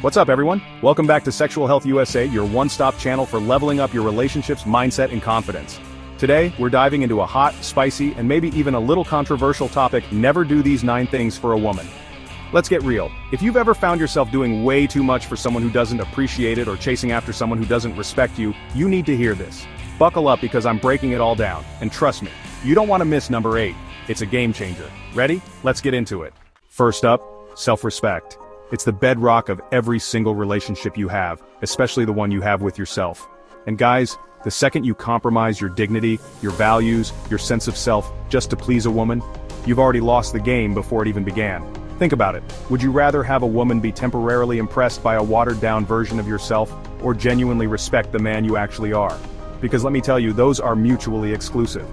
What's up, everyone? Welcome back to Sexual Health USA, your one-stop channel for leveling up your relationships, mindset, and confidence. Today, we're diving into a hot, spicy, and maybe even a little controversial topic: never do these 9 things for a woman. Let's get real. If you've ever found yourself doing way too much for someone who doesn't appreciate it or chasing after someone who doesn't respect you, you need to hear this. Buckle up because I'm breaking it all down, and trust me, you don't want to miss number 8. It's a game changer. Ready? Let's get into it. First up, self-respect. It's the bedrock of every single relationship you have, especially the one you have with yourself. And guys, the second you compromise your dignity, your values, your sense of self, just to please a woman, you've already lost the game before it even began. Think about it. Would you rather have a woman be temporarily impressed by a watered-down version of yourself, or genuinely respect the man you actually are? Because let me tell you, those are mutually exclusive.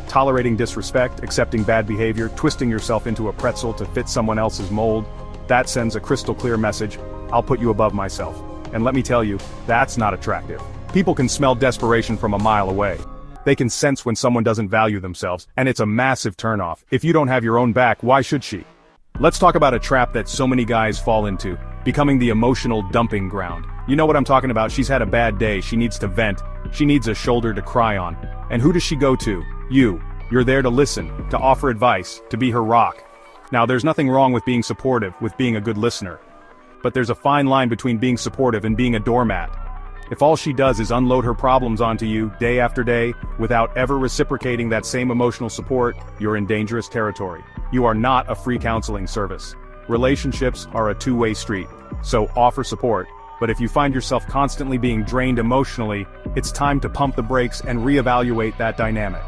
Tolerating disrespect, accepting bad behavior, twisting yourself into a pretzel to fit someone else's mold, that sends a crystal clear message: I'll put you above myself. And let me tell you, that's not attractive. People can smell desperation from a mile away. They can sense when someone doesn't value themselves, and it's a massive turnoff. If you don't have your own back, why should she? Let's talk about a trap that so many guys fall into: becoming the emotional dumping ground. You know what I'm talking about. She's had a bad day, she needs to vent, she needs a shoulder to cry on. And who does she go to? You. You're there to listen, to offer advice, to be her rock. Now, there's nothing wrong with being supportive, with being a good listener. But there's a fine line between being supportive and being a doormat. If all she does is unload her problems onto you, day after day, without ever reciprocating that same emotional support, you're in dangerous territory. You are not a free counseling service. Relationships are a two-way street, so offer support. But if you find yourself constantly being drained emotionally, it's time to pump the brakes and reevaluate that dynamic.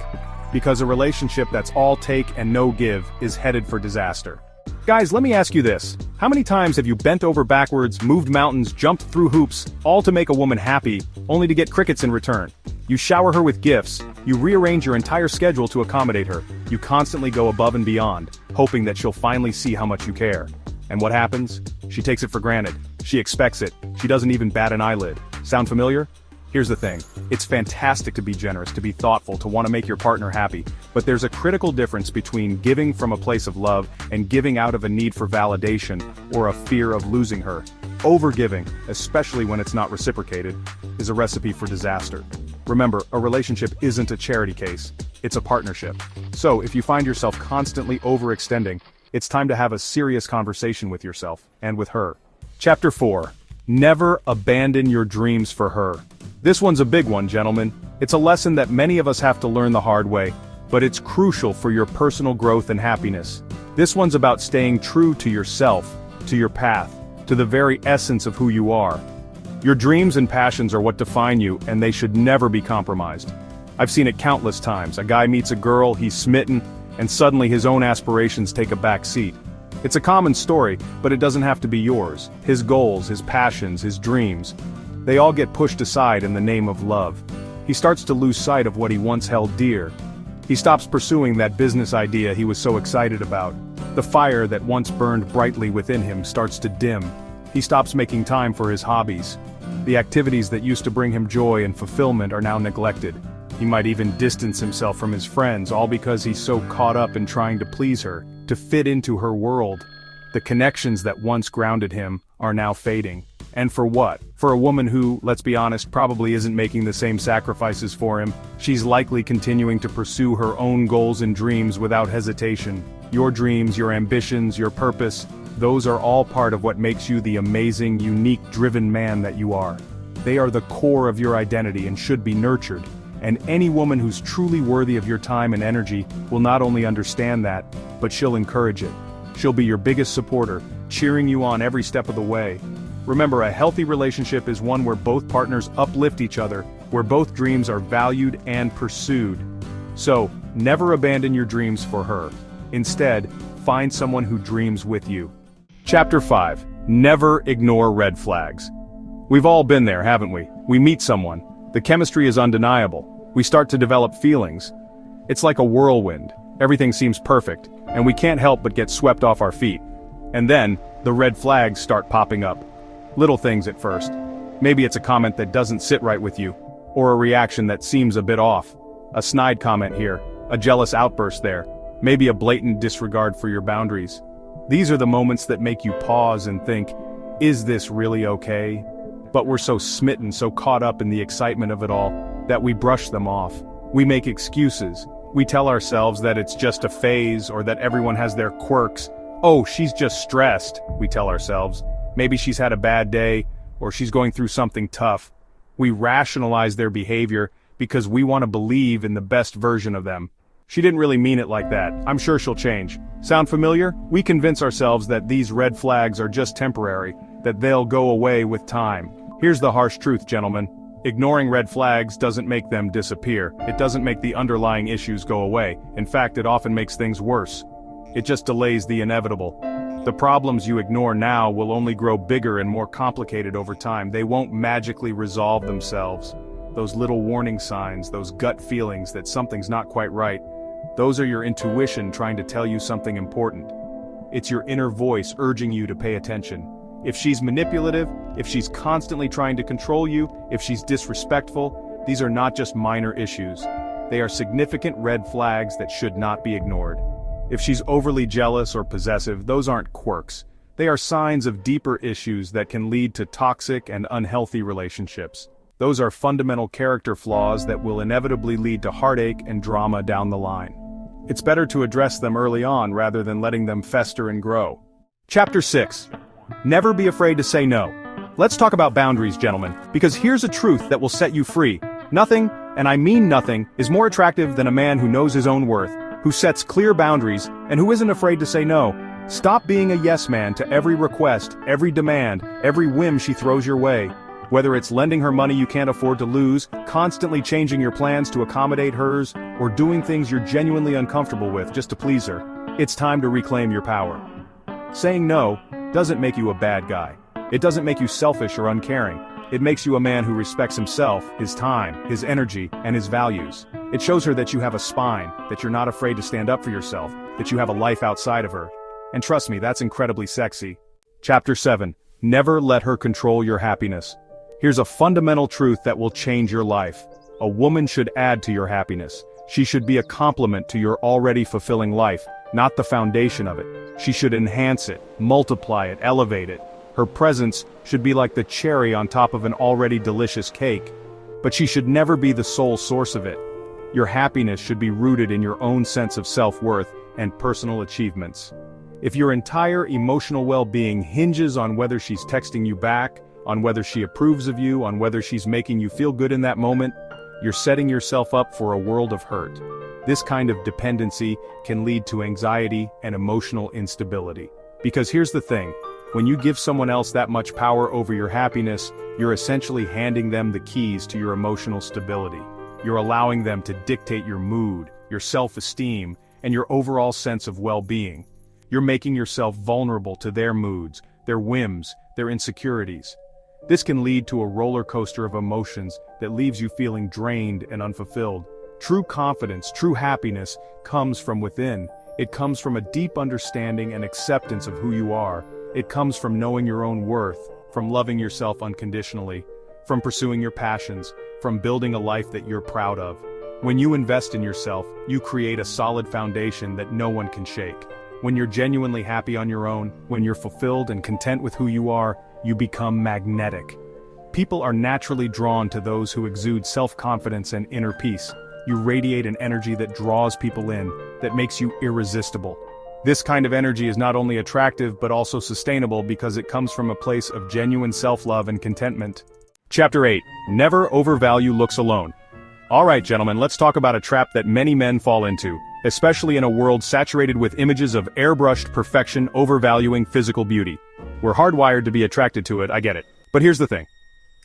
Because a relationship that's all take and no give is headed for disaster. Guys, let me ask you this. How many times have you bent over backwards, moved mountains, jumped through hoops, all to make a woman happy, only to get crickets in return? You shower her with gifts, you rearrange your entire schedule to accommodate her, you constantly go above and beyond, hoping that she'll finally see how much you care. And what happens? She takes it for granted. She expects it. She doesn't even bat an eyelid. Sound familiar? Here's the thing. It's fantastic to be generous, to be thoughtful, to want to make your partner happy. But there's a critical difference between giving from a place of love and giving out of a need for validation or a fear of losing her. Overgiving, especially when it's not reciprocated, is a recipe for disaster. Remember, a relationship isn't a charity case. It's a partnership. So, if you find yourself constantly overextending, it's time to have a serious conversation with yourself and with her. Chapter 4. Never abandon your dreams for her. This one's a big one, gentlemen. It's a lesson that many of us have to learn the hard way, but it's crucial for your personal growth and happiness. This one's about staying true to yourself, to your path, to the very essence of who you are. Your dreams and passions are what define you, and they should never be compromised. I've seen it countless times. A guy meets a girl, he's smitten, and suddenly his own aspirations take a back seat. It's a common story, but it doesn't have to be yours. His goals, his passions, his dreams, they all get pushed aside in the name of love. He starts to lose sight of what he once held dear. He stops pursuing that business idea he was so excited about. The fire that once burned brightly within him starts to dim. He stops making time for his hobbies. The activities that used to bring him joy and fulfillment are now neglected. He might even distance himself from his friends, all because he's so caught up in trying to please her, to fit into her world. The connections that once grounded him are now fading. And for what? For a woman who, let's be honest, probably isn't making the same sacrifices for him. She's likely continuing to pursue her own goals and dreams without hesitation. Your dreams, your ambitions, your purpose, those are all part of what makes you the amazing, unique, driven man that you are. They are the core of your identity and should be nurtured. And any woman who's truly worthy of your time and energy will not only understand that, but she'll encourage it. She'll be your biggest supporter, cheering you on every step of the way. Remember, a healthy relationship is one where both partners uplift each other, where both dreams are valued and pursued. So, never abandon your dreams for her. Instead, find someone who dreams with you. Chapter 5. Never ignore red flags. We've all been there, haven't we? We meet someone. The chemistry is undeniable. We start to develop feelings. It's like a whirlwind. Everything seems perfect, and we can't help but get swept off our feet. And then, the red flags start popping up. Little things at first. Maybe it's a comment that doesn't sit right with you, or a reaction that seems a bit off. A snide comment here, a jealous outburst there, maybe a blatant disregard for your boundaries. These are the moments that make you pause and think, Is this really okay? But we're so smitten, so caught up in the excitement of it all, that we brush them off. We make excuses. We tell ourselves that it's just a phase or that everyone has their quirks. Oh, she's just stressed, we tell ourselves. Maybe she's had a bad day, or she's going through something tough. We rationalize their behavior because we want to believe in the best version of them. She didn't really mean it like that. I'm sure she'll change. Sound familiar? We convince ourselves that these red flags are just temporary, that they'll go away with time. Here's the harsh truth, gentlemen. Ignoring red flags doesn't make them disappear. It doesn't make the underlying issues go away. In fact, it often makes things worse. It just delays the inevitable. The problems you ignore now will only grow bigger and more complicated over time. They won't magically resolve themselves. Those little warning signs, those gut feelings that something's not quite right, those are your intuition trying to tell you something important. It's your inner voice urging you to pay attention. If she's manipulative, if she's constantly trying to control you, if she's disrespectful, these are not just minor issues. They are significant red flags that should not be ignored. If she's overly jealous or possessive, those aren't quirks. They are signs of deeper issues that can lead to toxic and unhealthy relationships. Those are fundamental character flaws that will inevitably lead to heartache and drama down the line. It's better to address them early on rather than letting them fester and grow. Chapter 6. Never be afraid to say no. Let's talk about boundaries, gentlemen, because here's a truth that will set you free. Nothing, and I mean nothing, is more attractive than a man who knows his own worth, who sets clear boundaries, and who isn't afraid to say no. Stop being a yes man to every request, every demand, every whim she throws your way. Whether it's lending her money you can't afford to lose, constantly changing your plans to accommodate hers, or doing things you're genuinely uncomfortable with just to please her, it's time to reclaim your power. Saying no doesn't make you a bad guy. It doesn't make you selfish or uncaring. It makes you a man who respects himself, his time, his energy, and his values. It shows her that you have a spine, that you're not afraid to stand up for yourself, that you have a life outside of her. And trust me, that's incredibly sexy. Chapter 7. Never let her control your happiness. Here's a fundamental truth that will change your life. A woman should add to your happiness. She should be a complement to your already fulfilling life, not the foundation of it. She should enhance it, multiply it, elevate it. Her presence should be like the cherry on top of an already delicious cake. But she should never be the sole source of it. Your happiness should be rooted in your own sense of self-worth and personal achievements. If your entire emotional well-being hinges on whether she's texting you back, on whether she approves of you, on whether she's making you feel good in that moment, you're setting yourself up for a world of hurt. This kind of dependency can lead to anxiety and emotional instability. Because here's the thing, when you give someone else that much power over your happiness, you're essentially handing them the keys to your emotional stability. You're allowing them to dictate your mood, your self-esteem, and your overall sense of well-being. You're making yourself vulnerable to their moods, their whims, their insecurities. This can lead to a roller coaster of emotions that leaves you feeling drained and unfulfilled. True confidence, true happiness, comes from within. It comes from a deep understanding and acceptance of who you are. It comes from knowing your own worth, from loving yourself unconditionally, from pursuing your passions, from building a life that you're proud of. When you invest in yourself, you create a solid foundation that no one can shake. When you're genuinely happy on your own, when you're fulfilled and content with who you are, you become magnetic. People are naturally drawn to those who exude self-confidence and inner peace. You radiate an energy that draws people in, that makes you irresistible. This kind of energy is not only attractive but also sustainable because it comes from a place of genuine self-love and contentment. Chapter 8. Never overvalue looks alone. Alright gentlemen, let's talk about a trap that many men fall into, especially in a world saturated with images of airbrushed perfection overvaluing physical beauty. We're hardwired to be attracted to it, I get it. But here's the thing.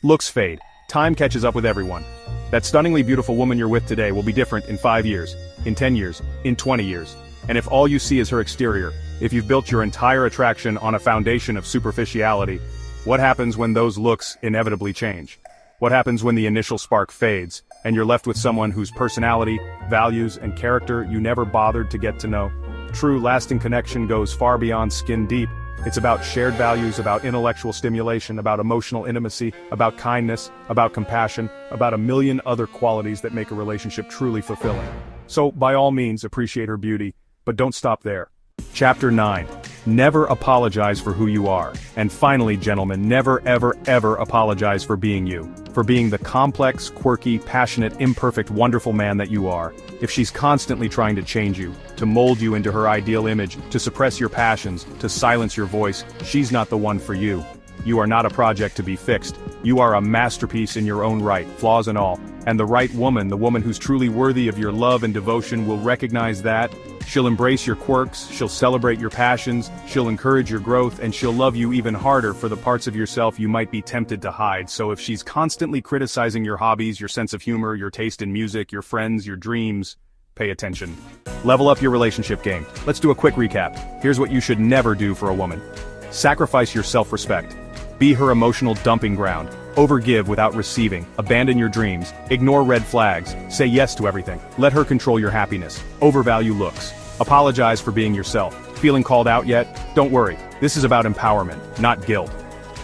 Looks fade. Time catches up with everyone. That stunningly beautiful woman you're with today will be different in 5 years, in 10 years, in 20 years. And if all you see is her exterior, if you've built your entire attraction on a foundation of superficiality, what happens when those looks inevitably change? What happens when the initial spark fades, and you're left with someone whose personality, values, and character you never bothered to get to know? True, lasting connection goes far beyond skin deep. It's about shared values, about intellectual stimulation, about emotional intimacy, about kindness, about compassion, about a million other qualities that make a relationship truly fulfilling. So, by all means, appreciate her beauty, but don't stop there. Chapter 9. Never apologize for who you are. And finally, gentlemen, never ever ever apologize for being you. For being the complex, quirky, passionate, imperfect, wonderful man that you are. If she's constantly trying to change you, to mold you into her ideal image, to suppress your passions, to silence your voice, she's not the one for you. You are not a project to be fixed. You are a masterpiece in your own right, flaws and all. And the right woman, the woman who's truly worthy of your love and devotion, will recognize that. She'll embrace your quirks, she'll celebrate your passions, she'll encourage your growth, and she'll love you even harder for the parts of yourself you might be tempted to hide. So if she's constantly criticizing your hobbies, your sense of humor, your taste in music, your friends, your dreams, pay attention. Level up your relationship game. Let's do a quick recap. Here's what you should never do for a woman. Sacrifice your self-respect. Be her emotional dumping ground. Overgive without receiving. Abandon your dreams. Ignore red flags. Say yes to everything. Let her control your happiness. Overvalue looks. Apologize for being yourself. Feeling called out yet? Don't worry. This is about empowerment, not guilt.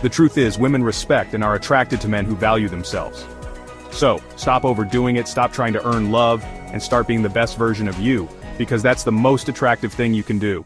The truth is, women respect and are attracted to men who value themselves. So, stop overdoing it, stop trying to earn love, and start being the best version of you, because that's the most attractive thing you can do.